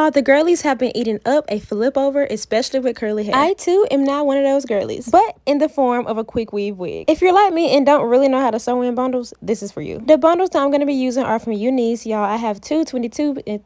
Y'all, the girlies have been eating up a flip over, especially with curly hair. I too am now one of those girlies, but in the form of a quick weave wig. If you're like me and don't really know how to sew in bundles, this is for you. The bundles that I'm going to be using are from Unice, y'all. I have two 22 and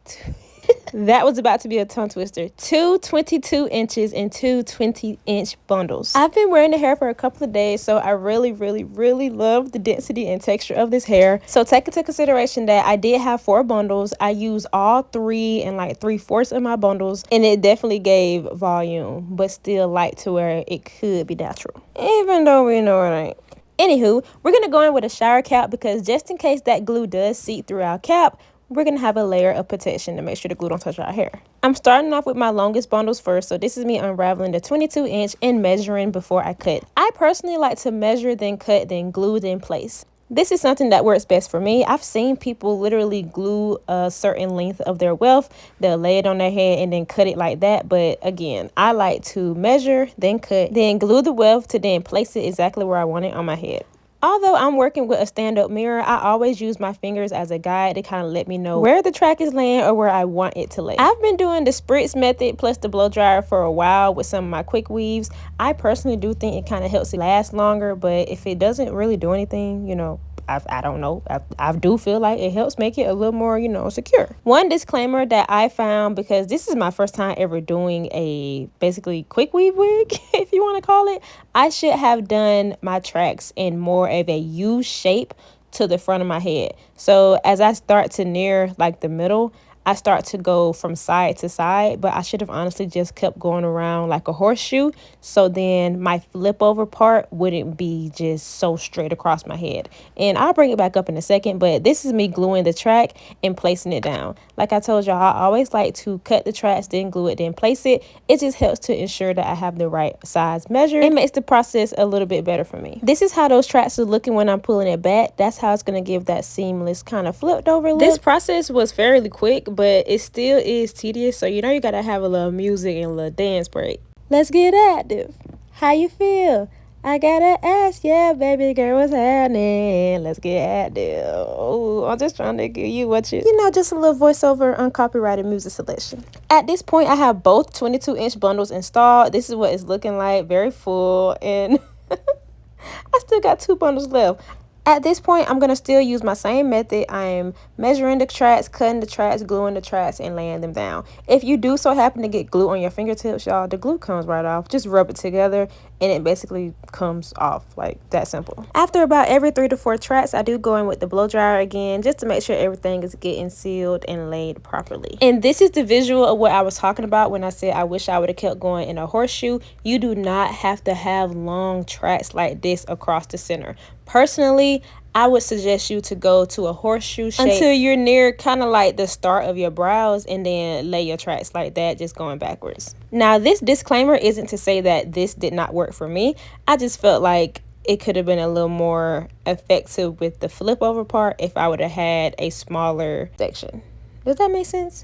that was about to be a tongue twister. Two 22 inches and two 20-inch bundles. I've been wearing the hair for a couple of days, so I really love the density and texture of this hair. So take into consideration that I did have 4 bundles. I used all 3 and like 3/4 of my bundles, and it definitely gave volume, but still light to where it could be natural, even though we know it ain't. Anywho, we're gonna go in with a shower cap because just in case that glue does seep through our cap, we're going to have a layer of protection to make sure the glue don't touch our hair. I'm starting off with my longest bundles first, so this is me unraveling the 22-inch and measuring before I cut. I personally like to measure, then cut, then glue, then place. This is something that works best for me. I've seen people literally glue a certain length of their weft. They'll lay it on their head and then cut it like that. But again, I like to measure, then cut, then glue the weft to then place it exactly where I want it on my head. Although I'm working with a stand-up mirror, I always use my fingers as a guide to kind of let me know where the track is laying or where I want it to lay. I've been doing the spritz method plus the blow dryer for a while with some of my quick weaves. I personally do think it kind of helps it last longer, but if it doesn't really do anything, you know, I don't know. I do feel like it helps make it a little more, you know, secure. One disclaimer that I found, because this is my first time ever doing a basically quick weave wig, if you want to call it, I should have done my tracks in more of a U shape to the front of my head. So as I start to near like the middle, I start to go from side to side, but I should have honestly just kept going around like a horseshoe. So then my flip over part wouldn't be just so straight across my head. And I'll bring it back up in a second, but this is me gluing the track and placing it down. Like I told y'all, I always like to cut the tracks, then glue it, then place it. It just helps to ensure that I have the right size measure. It makes the process a little bit better for me. This is how those tracks are looking when I'm pulling it back. That's how it's going to give that seamless kind of flipped over look. This process was fairly quick, but it still is tedious, so you know you gotta have a little music and a little dance break. Let's get active. How you feel? I gotta ask, yeah, baby girl, what's happening? Let's get active. Oh, I'm just trying to give you what you know, just a little voiceover, uncopyrighted music selection. At this point, I have both 22-inch bundles installed. This is what it's looking like, very full, and I still got 2 bundles left. At this point, I'm going to still use my same method. I'm measuring the tracks, cutting the tracks, gluing the tracks, and laying them down. If you do so happen to get glue on your fingertips, y'all, the glue comes right off. Just rub it together, and it basically comes off, like that simple. After about every 3 to 4 tracks, I do go in with the blow dryer again, just to make sure everything is getting sealed and laid properly. And this is the visual of what I was talking about when I said I wish I would have kept going in a horseshoe. You do not have to have long tracks like this across the center. Personally, I would suggest you to go to a horseshoe shape until you're near kind of like the start of your brows, and then lay your tracks like that, just going backwards. Now, this disclaimer isn't to say that this did not work for me. I just felt like it could have been a little more effective with the flip over part if I would have had a smaller section. Does that make sense?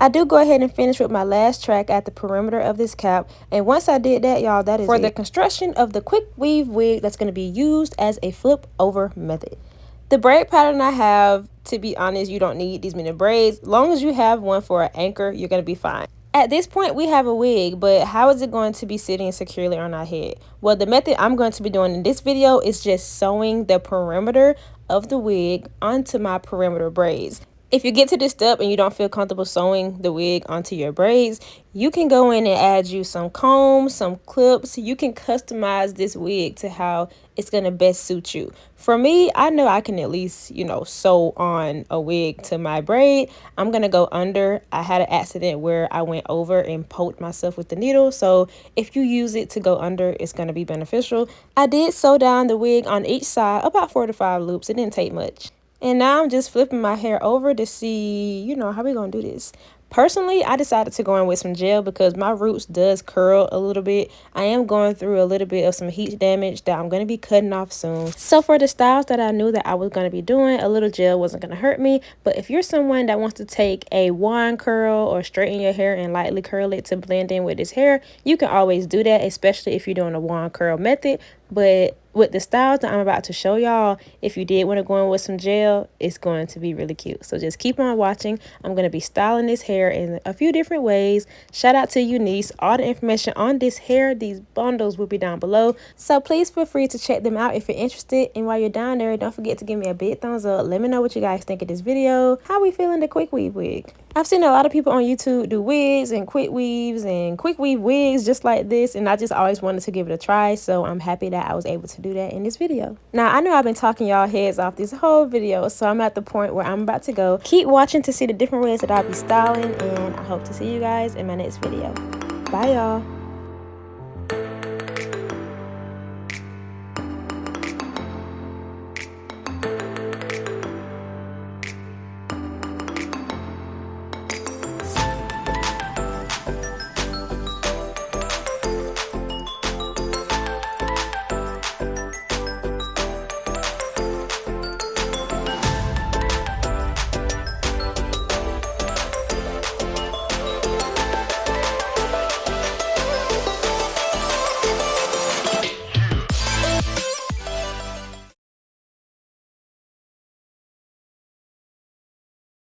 I do go ahead and finish with my last track at the perimeter of this cap, and once I did that, y'all, that is for the construction of the quick weave wig that's going to be used as a flip over method. The braid pattern I have, to be honest, you don't need these many braids. As long as you have one for an anchor, you're going to be fine. At this point, we have a wig, but how is it going to be sitting securely on our head? Well, the method I'm going to be doing in this video is just sewing the perimeter of the wig onto my perimeter braids. If you get to this step and you don't feel comfortable sewing the wig onto your braids, you can go in and add you some combs, some clips. You can customize this wig to how it's going to best suit you. For me, I know I can at least, you know, sew on a wig to my braid. I'm going to go under. I had an accident where I went over and poked myself with the needle. So if you use it to go under, it's going to be beneficial. I did sew down the wig on each side, about 4 to 5 loops. It didn't take much. And now I'm just flipping my hair over to see, you know, how we gonna do this. Personally, I decided to go in with some gel because my roots does curl a little bit. I am going through a little bit of some heat damage that I'm going to be cutting off soon. So for the styles that I knew that I was going to be doing, a little gel wasn't going to hurt me. But if you're someone that wants to take a wand curl or straighten your hair and lightly curl it to blend in with this hair, you can always do that, especially if you're doing a wand curl method. But with the styles that I'm about to show y'all, if you did want to go in with some gel, it's going to be really cute. So just keep on watching. I'm going to be styling this hair in a few different ways. Shout out to Unice. All the information on this hair, these bundles will be down below. So please feel free to check them out if you're interested. And while you're down there, don't forget to give me a big thumbs up. Let me know what you guys think of this video. How we feeling the quick weave wig? I've seen a lot of people on YouTube do wigs and quick weaves and quick weave wigs just like this, and I just always wanted to give it a try, so I'm happy that I was able to do that in this video. Now, I know I've been talking y'all heads off this whole video, so I'm at the point where I'm about to go. Keep watching to see the different ways that I'll be styling, and I hope to see you guys in my next video. Bye, y'all.